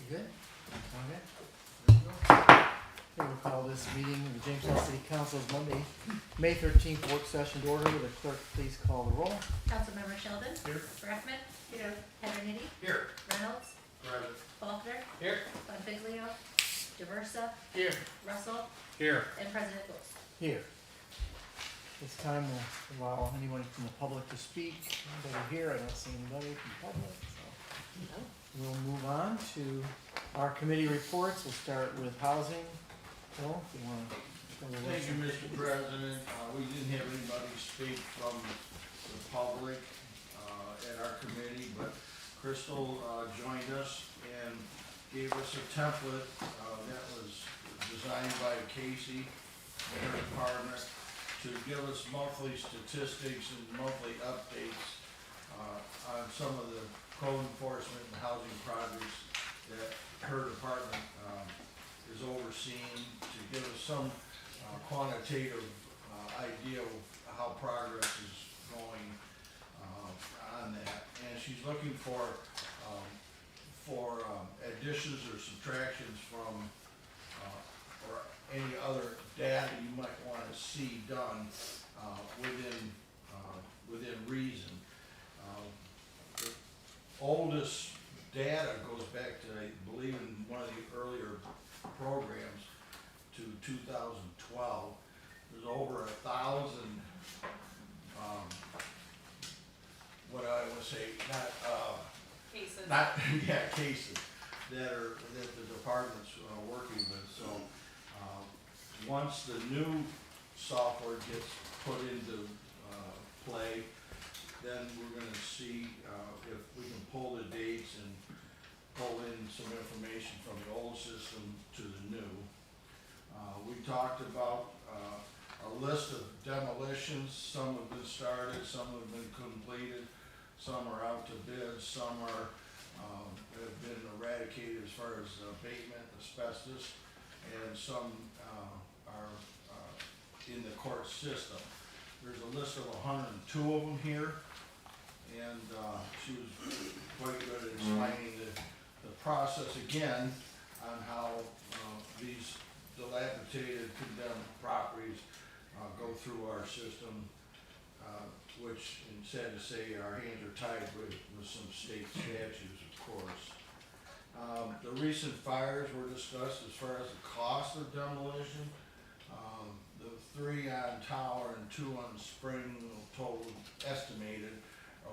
You good? Okay. There we go. Okay, we'll call this meeting of the Jamestown City Council's Monday, May 13th work session to order. Will the clerk please call the roll? Councilmember Sheldon. Here. Brackman. Here. Henry. Here. Reynolds. Present. Faulkner. Here. Bonfiglio. Diversa. Here. Russell. Here. And President Booth. Here. This time we'll allow anyone from the public to speak. Anybody here? I don't see anybody from the public. So we'll move on to our committee reports. We'll start with housing. Bill, if you want to go to Thank you, Mr. President. We didn't have anybody speak from the public at our committee, but Crystal joined us and gave us a template that was designed by Casey and her department to give us monthly statistics and monthly updates on some of the code enforcement and housing projects that her department is overseeing, to give us some quantitative idea of how progress is going on that. And she's looking for additions or subtractions from or any other data you might want to see done within reason. The oldest data goes back to, I believe, in one of the earlier programs to 2012. There's over 1,000, what I would say, Cases. cases that the department's working with. So once the new software gets put into play, then we're going to see if we can pull the dates and pull in some information from the old system to the new. We talked about a list of demolitions. Some have been started, some have been completed, some are out to bid, some are have been eradicated as far as abatement, asbestos, and some are in the court system. There's a list of 102 of them here, and she was quite good at explaining the process again on how these dilapidated, condemned properties go through our system, which, and sad to say, our hands are tied with some state statutes, of course. The recent fires were discussed as far as the cost of demolition. The 3 on Tower and 2 on Spring total estimated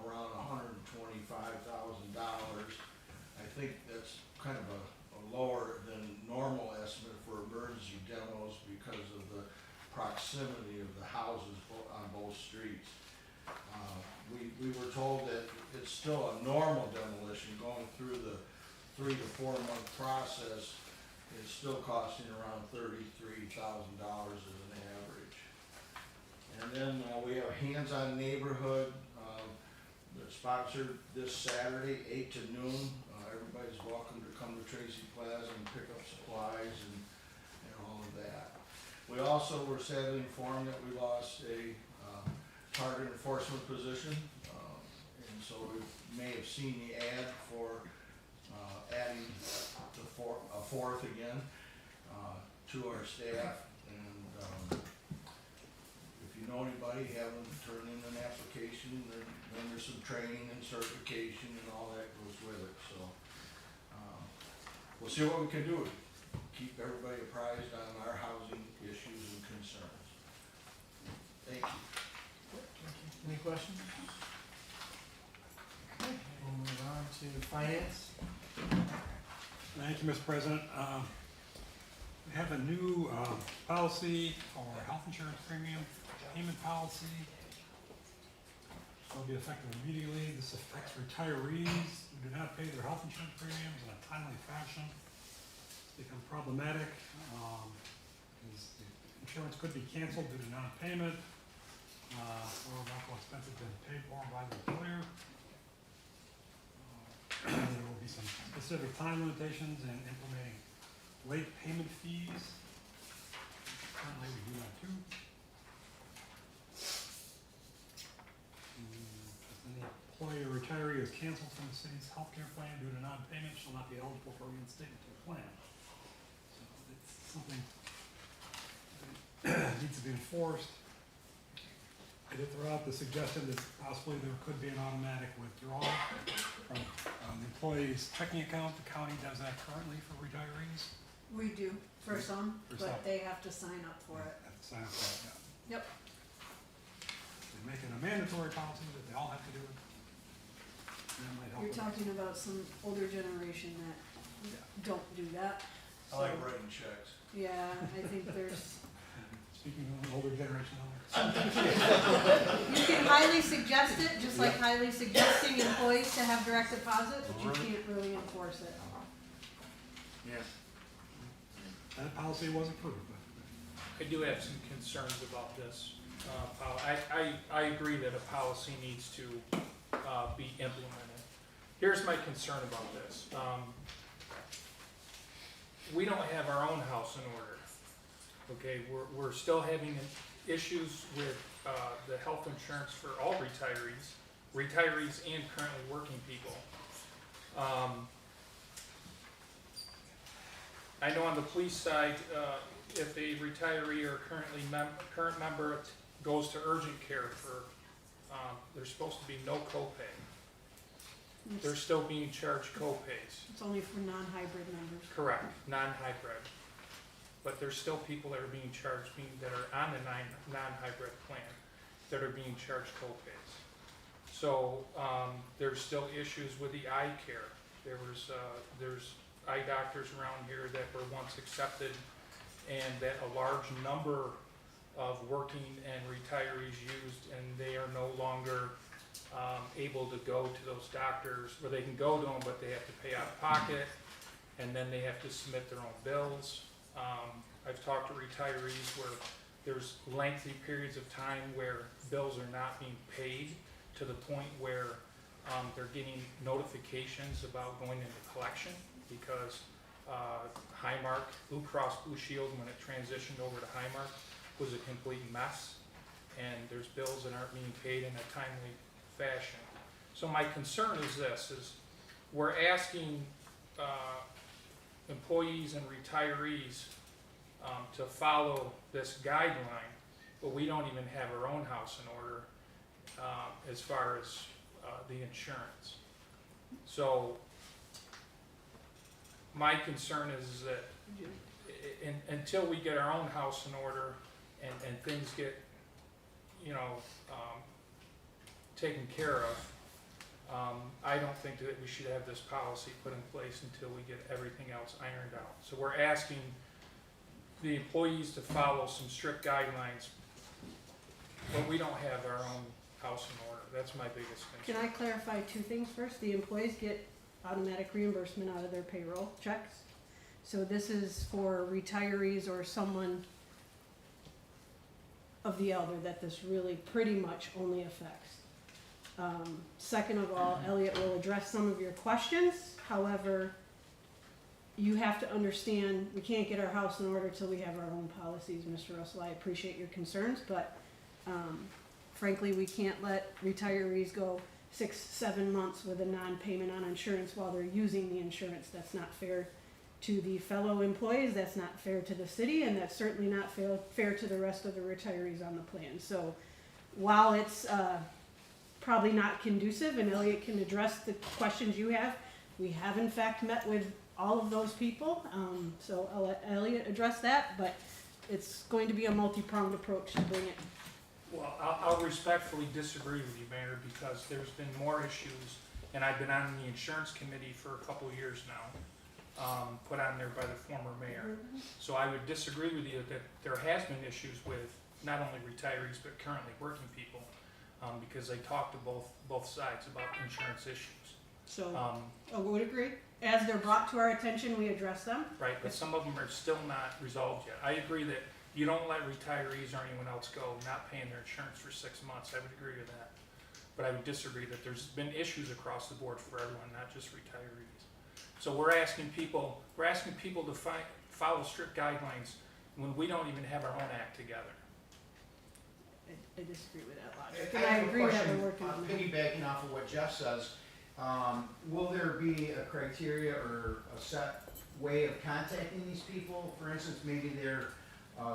around $125,000. I think that's kind of a lower than normal estimate for emergency demos because of the proximity of the houses on both streets. We were told that it's still a normal demolition going through the 3 to 4 month process. It's still costing around $33,000 as an average. And then we have Hands-On Neighborhood that's sponsored this Saturday, 8 to noon. Everybody's welcome to come to Tracy Plaza and pick up supplies and all of that. We also were sadly informed that we lost a target enforcement position, and so we may have seen the ad for adding a fourth again to our staff. And if you know anybody, have them turn in an application. Then there's some training and certification and all that goes with it. So we'll see what we can do to keep everybody apprised on our housing issues and concerns. Thank you. Any questions? Okay, we'll move on to finance. Thank you, Mr. President. We have a new policy for health insurance premium payment policy. It will be effective immediately. This affects retirees who do not pay their health insurance premiums in a timely fashion. It's become problematic. Because the insurance could be canceled due to non-payment, or medical expenses been paid for by the employer. There will be some specific time limitations in implementing late payment fees. Currently, we do that too. Any employee or retiree is canceled from the city's healthcare plan due to non-payment shall not be eligible for reinstatement to the plan. So it's something that needs to be enforced. I did throw out the suggestion that possibly there could be an automatic withdrawal from the employee's checking account. The county does that currently for retirees. We do, for some, For some. but they have to sign up for it. Have to sign up for it, yeah. Yep. They make it a mandatory policy that they all have to do it. That might help You're with it. talking about some older generation that Yeah. don't do that. I like So, writing checks. yeah, I think there's, Speaking of an older generation, you can highly suggest it, just like highly suggesting employees to have direct deposit, but you can't really enforce it. Yeah. that policy was approved, but I do have some concerns about this. I agree that a policy needs to be implemented. Here's my concern about this. We don't have our own house in order. Okay, we're still having issues with the health insurance for all retirees and currently working people. I know on the police side, if a retiree or current member goes to urgent care for, there's supposed to be no copay. They're still being charged copays. It's only for non-hybrid members. Correct, non-hybrid. But there's still people that are being charged, that are on the non-hybrid plan, that are being charged copays. So, there's still issues with the eye care. There's eye doctors around here that were once accepted, and that a large number of working and retirees used, and they are no longer able to go to those doctors, or they can go to them, but they have to pay out of pocket, and then they have to submit their own bills. I've talked to retirees where there's lengthy periods of time where bills are not being paid, to the point where they're getting notifications about going into collection, because Highmark, Blue Cross Blue Shield, when it transitioned over to Highmark, was a complete mess, and there's bills that aren't being paid in a timely fashion. So my concern is this, is we're asking employees and retirees to follow this guideline, but we don't even have our own house in order as far as the insurance. So my concern is that until we get our own house in order and things get, taken care of, I don't think that we should have this policy put in place until we get everything else ironed out. So we're asking the employees to follow some strict guidelines, but we don't have our own house in order. That's my biggest Can concern. I clarify two things first? The employees get automatic reimbursement out of their payroll checks. So this is for retirees or someone of the elder that this really pretty much only affects. Second of all, Elliot will address some of your questions. However, you have to understand, we can't get our house in order till we have our own policies, Mr. Russell. I appreciate your concerns, but frankly, we can't let retirees go 6-7 months with a non-payment on insurance while they're using the insurance. That's not fair to the fellow employees, that's not fair to the city, and that's certainly not fair to the rest of the retirees on the plan. So while it's probably not conducive, and Elliot can address the questions you have, we have in fact met with all of those people, so I'll let Elliot address that, but it's going to be a multi-pronged approach to bring it. Well, I'll respectfully disagree with you, Mayor, because there's been more issues, and I've been on the insurance committee for a couple of years now, put on there by the former mayor. So I would disagree with you that there has been issues with not only retirees, but currently working people, because I talked to both sides about insurance issues. So I would agree. As they're brought to our attention, we address them. Right, but some of them are still not resolved yet. I agree that you don't let retirees or anyone else go not paying their insurance for 6 months. I would agree with that. But I would disagree that there's been issues across the board for everyone, not just retirees. So we're asking people to follow strict guidelines when we don't even have our own act together. disagree with that logic, I and I have a agree that question, we're working on that. piggybacking off of what Jeff says. Will there be a criteria or a set way of contacting these people? For instance, maybe they're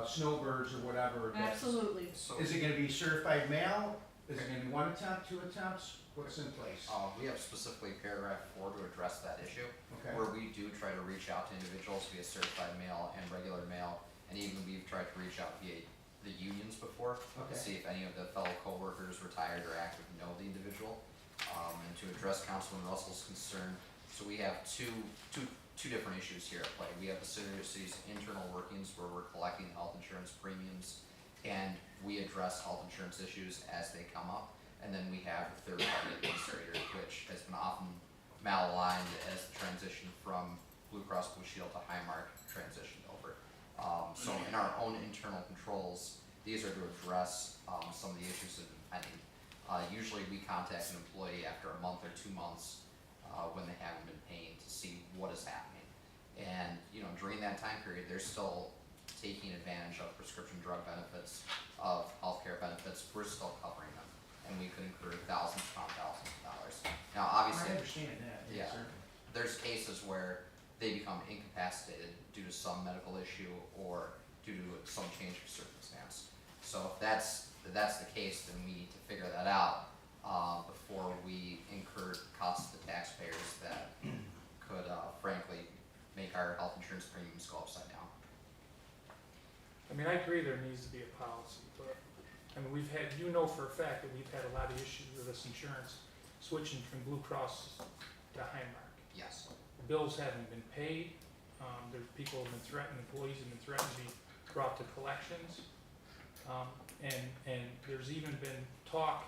snowbirds or whatever. Absolutely. Is it gonna be certified mail? Is it gonna be 1 attempt, 2 attempts? What's in place? We have specifically paragraph 4 to address that issue, Okay. where we do try to reach out to individuals via certified mail and regular mail, and even we've tried to reach out via the unions before Okay. to see if any of the fellow coworkers, retired or active, know the individual. And to address Councilman Russell's concern, so we have two different issues here at play. We have the city's internal workings where we're collecting health insurance premiums, and we address health insurance issues as they come up. And then we have the third-party administrator, which has been often malaligned as the transition from Blue Cross Blue Shield to Highmark transitioned over. So in our own internal controls, these are to address some of the issues that have been pending. Usually we contact an employee after a month or 2 months when they haven't been paying to see what is happening. And during that time period, they're still taking advantage of prescription drug benefits, of healthcare benefits. We're still covering them, and we could incur thousands upon thousands of dollars. Now, I obviously, understand that, yeah. yes, sir. there's cases where they become incapacitated due to some medical issue or due to some change of circumstance. So if that's the case, then we need to figure that out before we incur costs to the taxpayers that could frankly make our health insurance premiums go upside down. I mean, I agree there needs to be a policy, but, I mean, we've had, for a fact that we've had a lot of issues with this insurance switching from Blue Cross to Highmark. Yes. Bills haven't been paid, there's people have been threatened, employees have been threatened to be brought to collections. And there's even been talk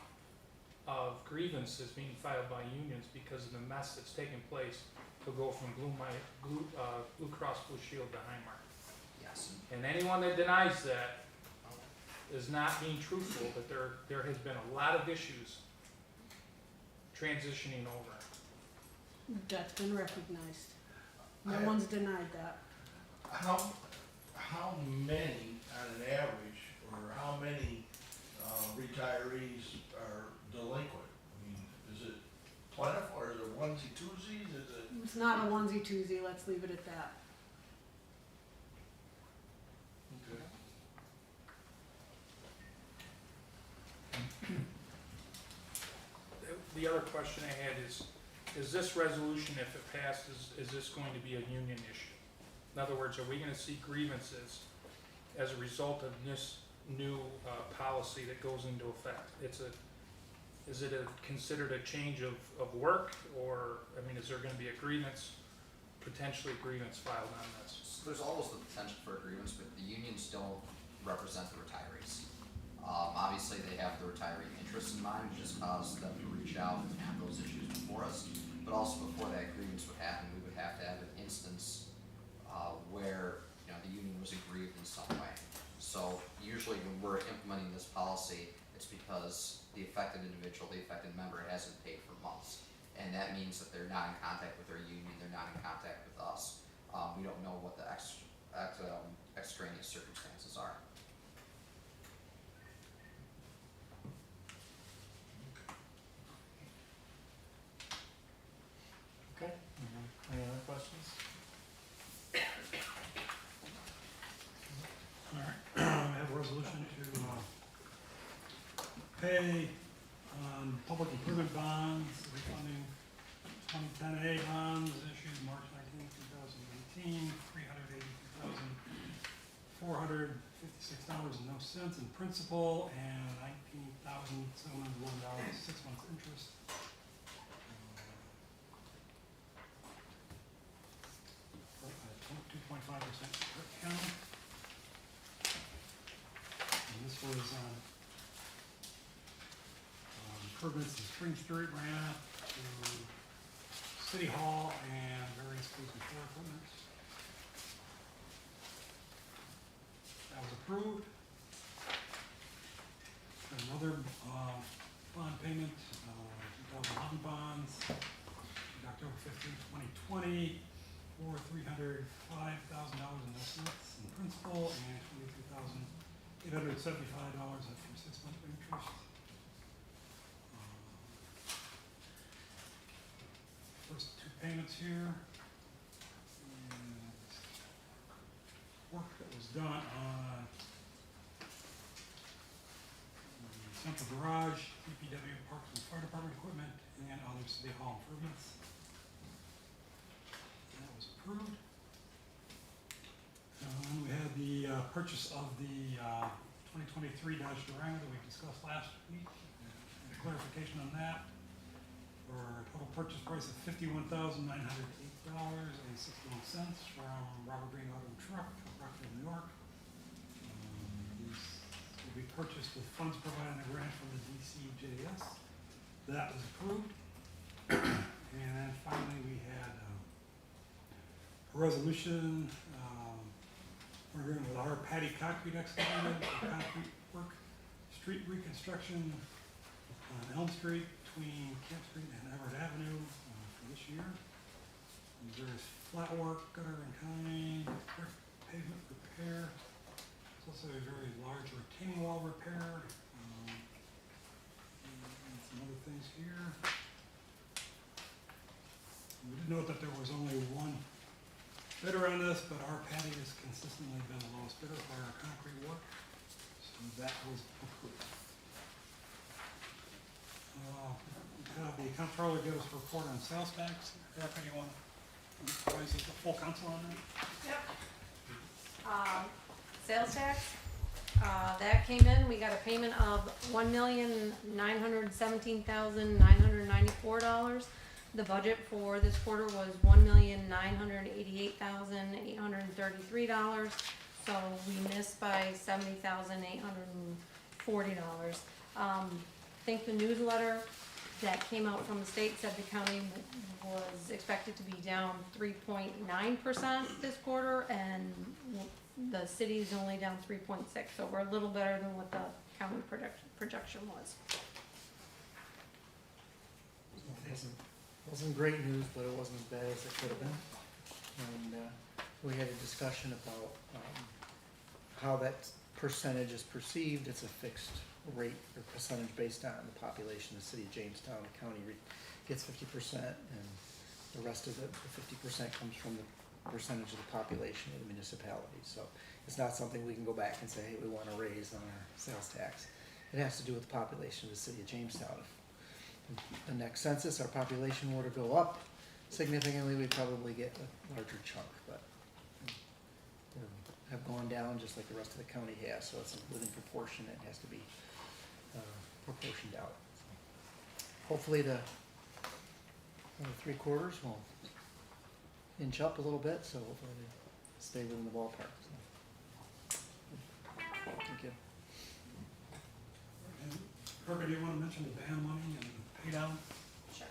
of grievances being filed by unions because of the mess that's taken place to go from Blue Cross Blue Shield to Highmark. Yes. And anyone that denies that is not being truthful, that there has been a lot of issues transitioning over. That's been recognized. No I- one's denied that. How many, on an average, or how many retirees are delinquent? I mean, is it plentiful, or is it onesie twosies, is it? It's not a onesie twosie, let's leave it at that. Okay. The other question I had is this resolution, if it passes, is this going to be a union issue? In other words, are we gonna see grievances as a result of this new policy that goes into effect? Is it considered a change of work, or, I mean, is there gonna be a grievance, potentially a grievance filed on this? So there's always the potential for a grievance, but the unions don't represent the retirees. Obviously, they have the retiree interests in mind, which has caused them to reach out and have those issues before us. But also before that grievance would happen, we would have to have an instance where the union was aggrieved in some way. So usually when we're implementing this policy, it's because the affected individual, the affected member hasn't paid for months. And that means that they're not in contact with their union, they're not in contact with us. We don't know what the extraneous circumstances are. Okay, any other questions? Alright, I have a resolution to pay public improvement bonds, refunding 2010A bonds issued March 19, 2018, $380,456.00 in principal and $19,711, 6 months interest. 2.5% county. And this was improvements to Spring Street ramp, to City Hall, and various police and fire equipment. That was approved. Another bond payment, 2011 bonds, October 15, 2020, for $305,000 in estimates in principal and $875 after 6 months of interest. First two payments here. And work that was done on central garage, DPW, Parks and Fire Department equipment, and other city hall improvements. That was approved. We had the purchase of the 2023 Dodge Durango that we discussed last week, and a clarification on that, for a total purchase price of $51,908.61 from Robert Green Auto and Truck, Rockville, New York. These will be purchased with funds provided in a grant from the DCJS. That was approved. And then finally, we had a resolution, we're agreeing with our Patty Concrete Excavated for concrete work, street reconstruction on Elm Street between Camp Street and Everett Avenue for this year. There's flat work, gutter and kind, brick pavement repair. There's also a very large retaining wall repair. And some other things here. We did note that there was only one bidder on this, but our Patty has consistently been the lowest bidder for our concrete work. So that was approved. Have the comptroller give us a report on sales tax. Erica, you want to advise the full council on that? Yep. Sales tax, that came in, we got a payment of $1,917,994. The budget for this quarter was $1,988,833, so we missed by $70,840. I think the newsletter that came out from the state said the county was expected to be down 3.9% this quarter, and the city's only down 3.6, so we're a little better than what the county projection was. Wasn't great news, but it wasn't as bad as it could have been. And we had a discussion about how that percentage is perceived. It's a fixed rate or percentage based on the population of the city of Jamestown. The county gets 50%, and the rest of the 50% comes from the percentage of the population of the municipality. So it's not something we can go back and say, hey, we want to raise on our sales tax. It has to do with the population of the city of Jamestown. If the next census, our population were to go up significantly, we'd probably get a larger chunk, but we have gone down just like the rest of the county has, so it's within proportion. It has to be proportioned out. Hopefully the 3/4 will inch up a little bit, so hopefully they stay within the ballpark. So. Thank you. Kirby, do you want to mention the band money and pay down? Sure.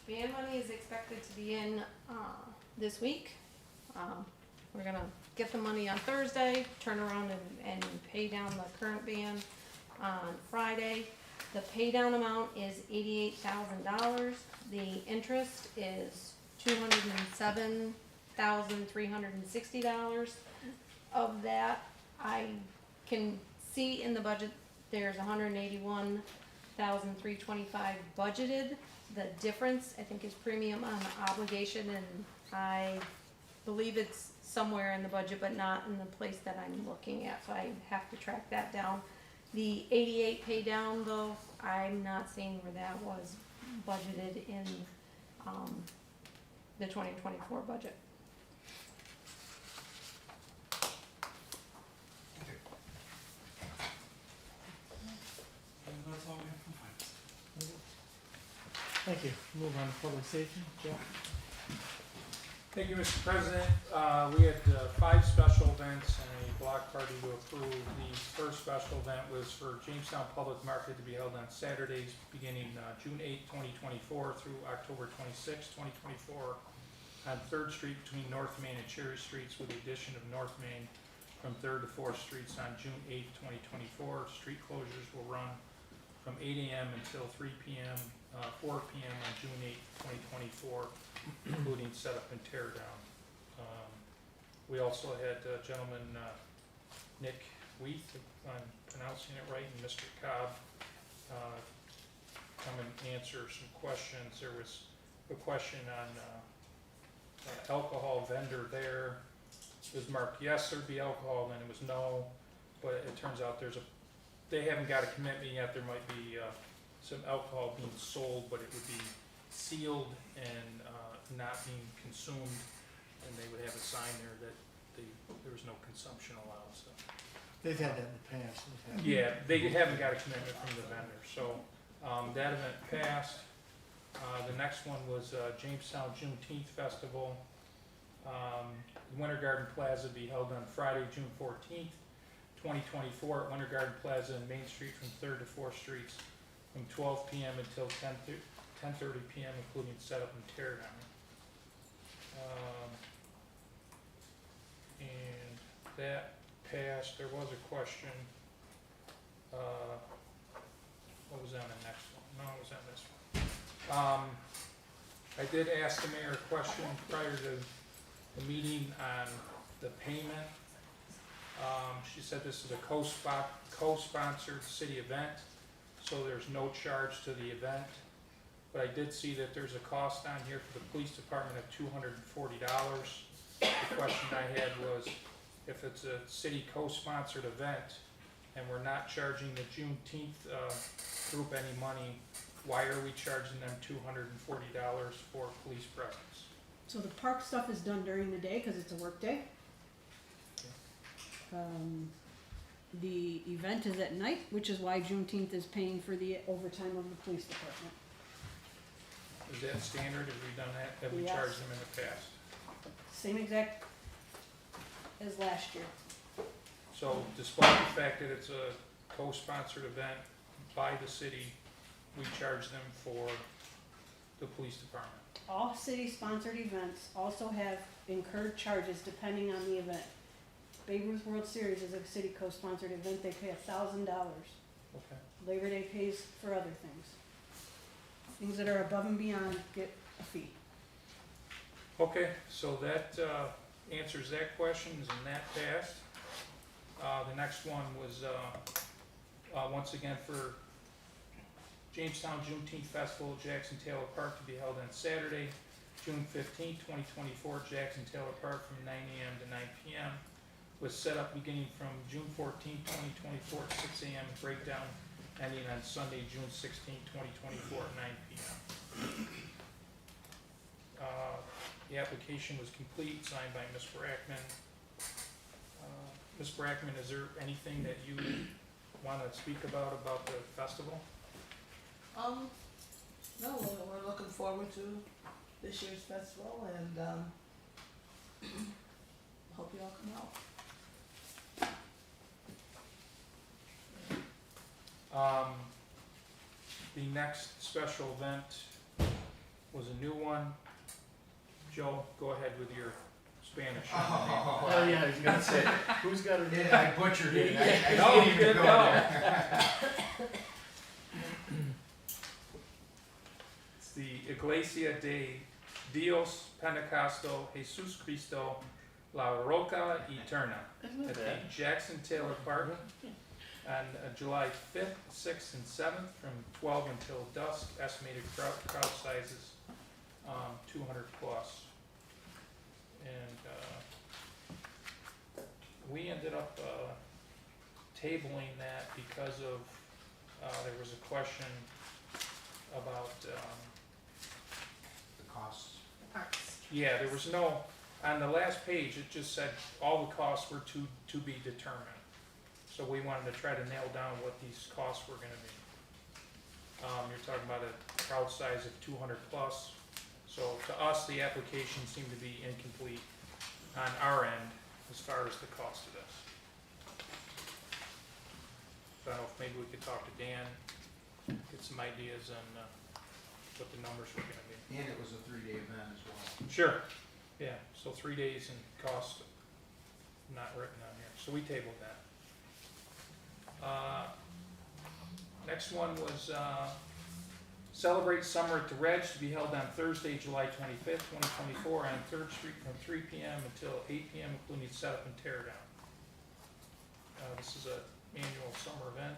Band money is expected to be in this week. We're gonna get the money on Thursday, turn around and pay down the current band on Friday. The pay down amount is $88,000. The interest is $207,360. Of that, I can see in the budget there's $181,325 budgeted. The difference, I think, is premium on obligation, and I believe it's somewhere in the budget, but not in the place that I'm looking at, so I have to track that down. The 88 pay down, though, I'm not seeing where that was budgeted in the 2024 budget. Okay. And that's all we have from finance. Thank you. Move on to public safety. Jeff? Thank you, Mr. President. We had 5 special events and a block party to approve. The first special event was for Jamestown Public Market to be held on Saturdays beginning June 8, 2024 through October 26, 2024 on 3rd Street between North Main and Cherry Streets, with the addition of North Main from 3rd to 4th Streets on June 8, 2024. Street closures will run from 8 AM until 3 PM, 4 PM on June 8th, 2024, including setup and tear down. We also had gentleman, Nick Weath, if I'm pronouncing it right, and Mr. Cobb, come and answer some questions. There was a question on, alcohol vendor there. It was marked yes, there'd be alcohol, then it was no, but it turns out they haven't got a commitment yet. There might be, some alcohol being sold, but it would be sealed and, not being consumed, and they would have a sign there that there was no consumption allowed, so. They've had that in the past. They've had- Yeah, they haven't got a commitment from the vendor, so, that event passed. The next one was, Jamestown Juneteenth Festival. Winter Garden Plaza be held on Friday, June 14th, 2024 at Winter Garden Plaza in Main Street from 3rd to 4th Streets from 12 PM until 10:30 PM, including setup and tear down. And that passed. There was a question, what was on the next one? No, it was on this one. I did ask the mayor a question prior to the meeting on the payment. She said this is a co-sponsored city event, so there's no charge to the event. But I did see that there's a cost on here for the police department of $240. The question I had was, if it's a city co-sponsored event and we're not charging the Juneteenth group any money, why are we charging them $240 for police presence? So the park stuff is done during the day because it's a work day. The event is at night, which is why Juneteenth is paying for the overtime of the police department. Is that standard? Have we done that? Have we Yes. charged them in the past? Same exact as last year. So despite the fact that it's a co-sponsored event by the city, we charge them for the police department. All city-sponsored events also have incurred charges depending on the event. Babe Ruth World Series is a city co-sponsored event, they pay $1,000. Okay. Labor Day pays for other things. Things that are above and beyond get a fee. Okay, so that answers that question, and that passed. The next one was, once again, for Jamestown Juneteenth Festival at Jackson Taylor Park to be held on Saturday, June 15th, 2024, Jackson Taylor Park from 9 AM to 9 PM. Was set up beginning from June 14th, 2024 at 6 AM, and breakdown ending on Sunday, June 16th, 2024 at 9 PM. The application was complete, signed by Ms. Brackman. Ms. Brackman, is there anything that you want to speak about the festival? No, we're looking forward to this year's festival and, hope you all come out. The next special event was a new one. Joe, go ahead with your Spanish. Oh, yeah, he's gonna say, who's got a name? Yeah, I butchered it. I No, didn't you even didn't go know. there. It's the Iglesia de Dios Pentecostal Jesus Cristo La Roca Eterna Isn't at it the bad? Jackson Taylor Park on July 5th, 6th, and 7th from 12 until dusk. Estimated crowd sizes 200 plus. And we ended up tabling that because of there was a question about The costs. Parks. yeah, there was no, on the last page, it just said all the costs were to be determined. So we wanted to try to nail down what these costs were gonna be. You're talking about a crowd size of 200 plus. So to us, the application seemed to be incomplete on our end as far as the cost of this. So I don't know if maybe we could talk to Dan, get some ideas on what the numbers were gonna be. And it was a 3-day event as well. Sure, yeah, so 3 days and cost not written on here, so we tabled that. Next one was, Celebrate Summer at the Reg to be held on Thursday, July 25th, 2024, on 3rd Street from 3 p.m. until 8 p.m., including setup and tear down. This is an annual summer event.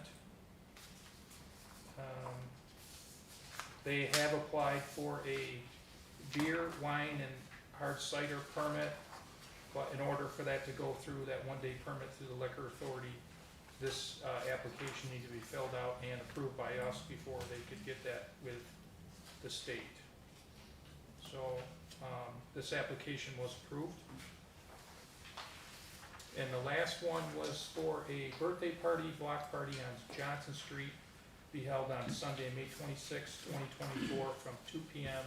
They have applied for a beer, wine, and hard cider permit, but in order for that to go through, that one-day permit through the Liquor Authority, this application needs to be filled out and approved by us before they could get that with the state. So this application was approved. And the last one was for a birthday party, block party on Johnson Street, be held on Sunday, May 26, 2024, from 2 p.m.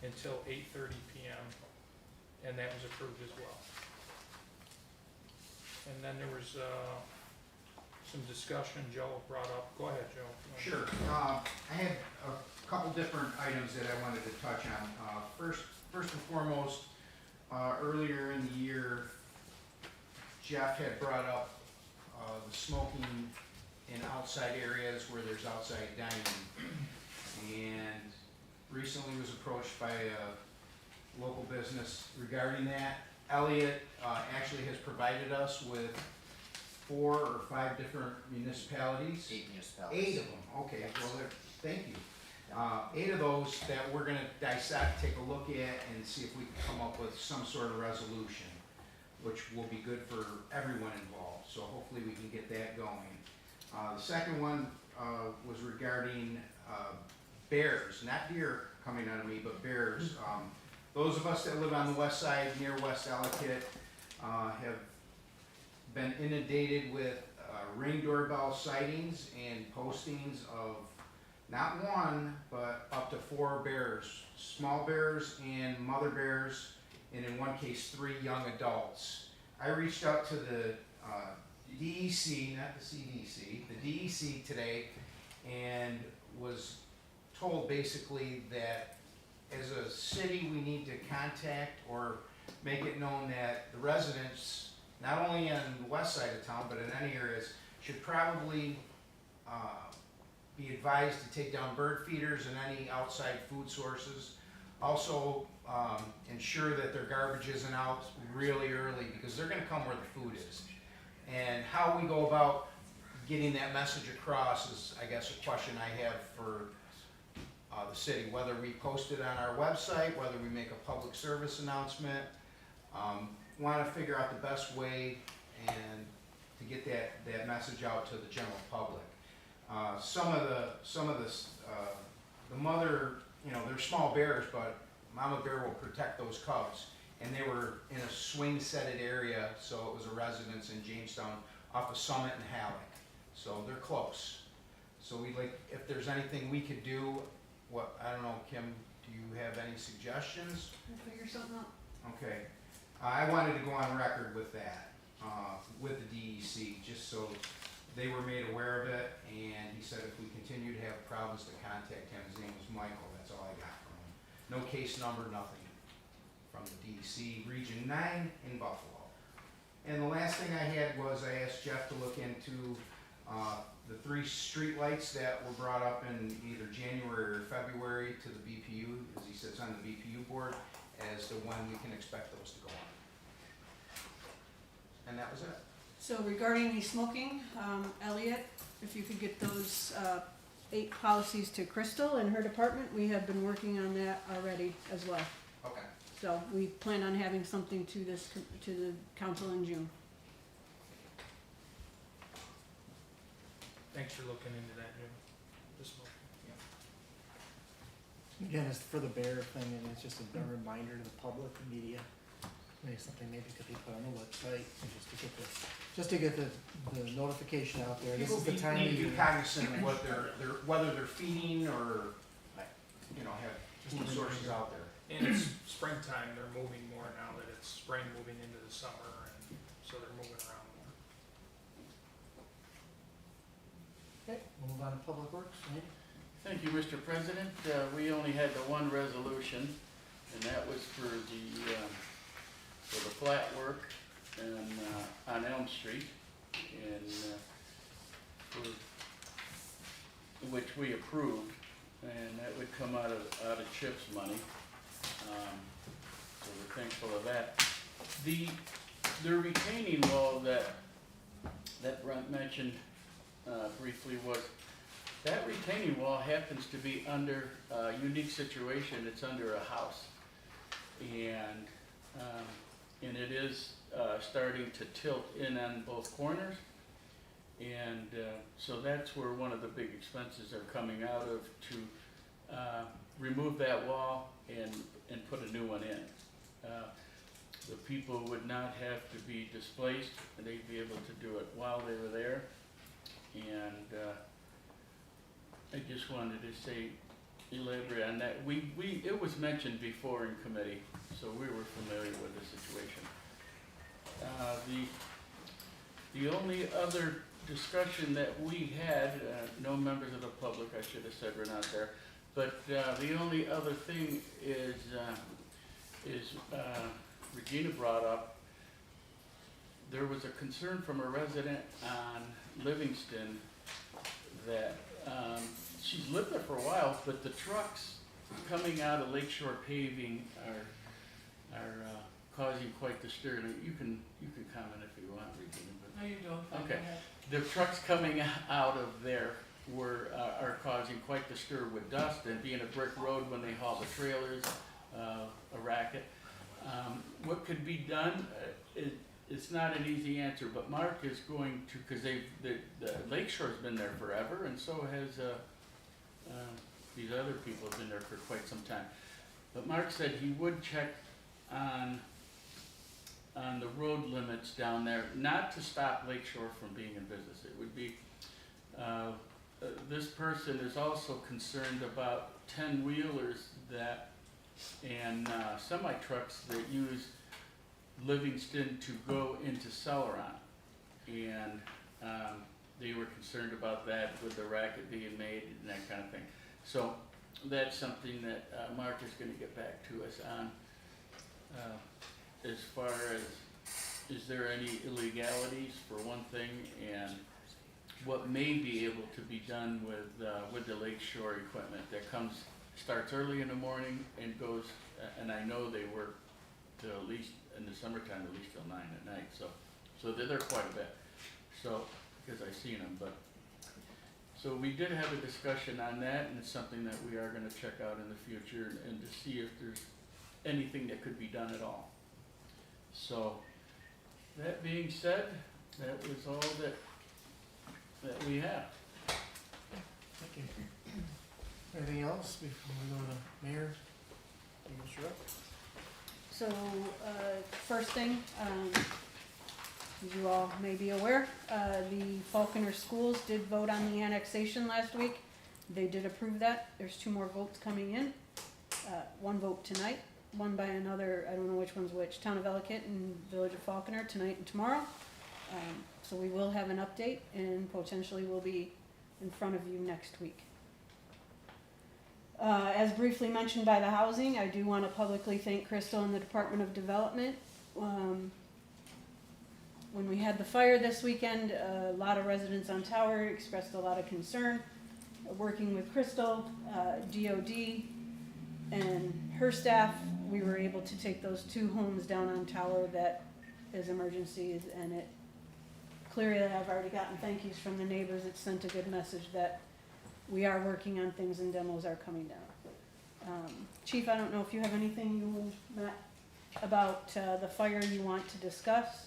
until 8:30 p.m. And that was approved as well. And then there was some discussion Joe brought up. Go ahead, Joe. Sure. I had a couple different items that I wanted to touch on. First and foremost, earlier in the year, Jeff had brought up the smoking in outside areas where there's outside dining. And recently was approached by a local business regarding that. Elliot actually has provided us with 4 or 5 different municipalities. 8 municipalities. 8 of them, okay, well, thank you. 8 of those that we're gonna dissect, take a look at, and see if we can come up with some sort of resolution, which will be good for everyone involved, so hopefully we can get that going. The second one was regarding bears, not deer coming out of me, but bears. Those of us that live on the west side near West Ellicott have been inundated with Ring doorbell sightings and postings of not 1, but up to 4 bears, small bears and mother bears, and in one case 3 young adults. I reached out to the DEC, not the CDC, the DEC today, and was told basically that as a city we need to contact or make it known that the residents, not only on the west side of town, but in any areas, should probably be advised to take down bird feeders and any outside food sources. Also, ensure that their garbage isn't out really early, because they're gonna come where the food is. And how we go about getting that message across is, I guess, a question I have for the city, whether we post it on our website, whether we make a public service announcement. Want to figure out the best way and to get that message out to the general public. Some of the mother, they're small bears, but mama bear will protect those cubs. And they were in a swing-setted area, so it was a residence in Jamestown off of Summit and Halleck. So they're close. So if there's anything we could do, I don't know, Kim, do you have any suggestions? We'll figure something out. Okay. I wanted to go on record with that, with the DEC, just so they were made aware of it, and he said if we continue to have problems to contact him. His name was Michael, that's all I got from him. No case number, nothing, from the DEC Region 9 in Buffalo. And the last thing I had was I asked Jeff to look into the 3 street lights that were brought up in either January or February to the BPU, as he sits on the BPU board, as to when we can expect those to go on. And that was it. So regarding the smoking, Elliot, if you could get those 8 policies to Crystal in her department, we have been working on that already as well. Okay. So we plan on having something to the council in June. Thanks for looking into that, Jim. Again, it's for the bear thing, and it's just a reminder to the public, the media. Maybe something could be put on the website, and just to get the notification out there. This People is the time need of to be year. cognizant of what whether they're feeding or, have food sources out there. And it's springtime, they're moving more now that it's spring moving into the summer, and so they're moving around more. Okay, we'll move on to Public Works, Randy. Thank you, Mr. President. We only had the one resolution, and that was for the flat work and, on Elm Street. And for which we approved, and that would come out of CHIP's money. So we're thankful of that. The retaining wall that Brent mentioned briefly was, that retaining wall happens to be under a unique situation. It's under a house. And it is starting to tilt in on both corners. And so that's where one of the big expenses are coming out of, to remove that wall and put a new one in. The people would not have to be displaced, and they'd be able to do it while they were there. And I just wanted to say, elaborate on that. It was mentioned before in committee, so we were familiar with the situation. The only other discussion that we had, no members of the public, I should have said, were not there, but the only other thing is Regina brought up, there was a concern from a resident on Livingston that she's lived there for a while, but the trucks coming out of Lakeshore Paving are causing quite the stir. And you can comment if you want, Regina. But How you doing? okay, the trucks coming out of there are causing quite the stir with dust, and being a brick road when they haul the trailers, a racket. What could be done? It's not an easy answer, but Mark is going to, because the Lakeshore's been there forever, and so has these other people have been there for quite some time. But Mark said he would check on the road limits down there, not to stop Lakeshore from being in business. It would be, this person is also concerned about 10-wheelers and semi-trucks that use Livingston to go into Celeron. And they were concerned about that with the racket being made and that kind of thing. So that's something that Mark is going to get back to us on. As far as, is there any illegalities for one thing, and what may be able to be done with the Lakeshore equipment that starts early in the morning and goes, and I know they work till at least in the summertime, at least till 9 at night. So they're there quite a bit. So because I've seen them, but so we did have a discussion on that, and it's something that we are going to check out in the future and to see if there's anything that could be done at all. So that being said, that was all that we have. Thank you. Anything else before we go to Mayor? Mr. Rupp? So, first thing, as you all may be aware, the Falconer Schools did vote on the annexation last week. They did approve that. There's 2 more votes coming in. 1 vote tonight, one by another, I don't know which one's which, Town of Ellicott and Village of Falconer tonight and tomorrow. So we will have an update, and potentially will be in front of you next week. As briefly mentioned by the housing, I do want to publicly thank Crystal and the Department of Development. When we had the fire this weekend, a lot of residents on Tower expressed a lot of concern. Working with Crystal, DOD, and her staff, we were able to take those 2 homes down on Tower that is emergencies, and it clearly, I've already gotten thank yous from the neighbors. It sent a good message that we are working on things and demos are coming down. Chief, I don't know if you have anything you and Matt about the fire you want to discuss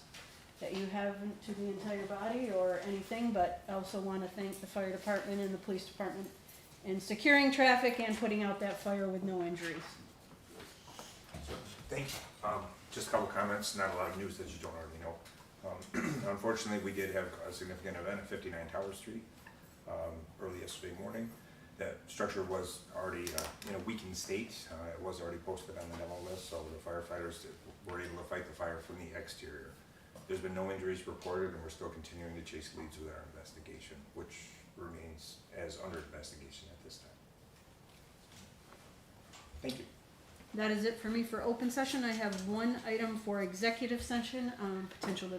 that you haven't to the entire body or anything, but I also want to thank the fire department and the police department in securing traffic and putting out that fire with no injuries. So, thanks. Just a couple comments, not a lot of news that you don't already know. Unfortunately, we did have a significant event at 59 Tower Street early yesterday morning. That structure was already in a weakened state. It was already posted on the demo list, so the firefighters were able to fight the fire from the exterior. There's been no injuries reported, and we're still continuing to chase leads with our investigation, which remains as under investigation at this time. Thank you. That is it for me for open session. I have 1 item for executive session on potential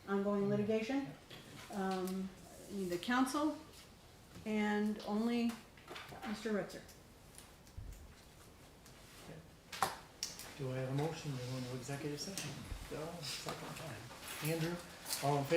ongoing litigation. The council and only Mr. Ritzer. Do I have a motion to go into executive session? Bill, second time. Andrew, all in favor?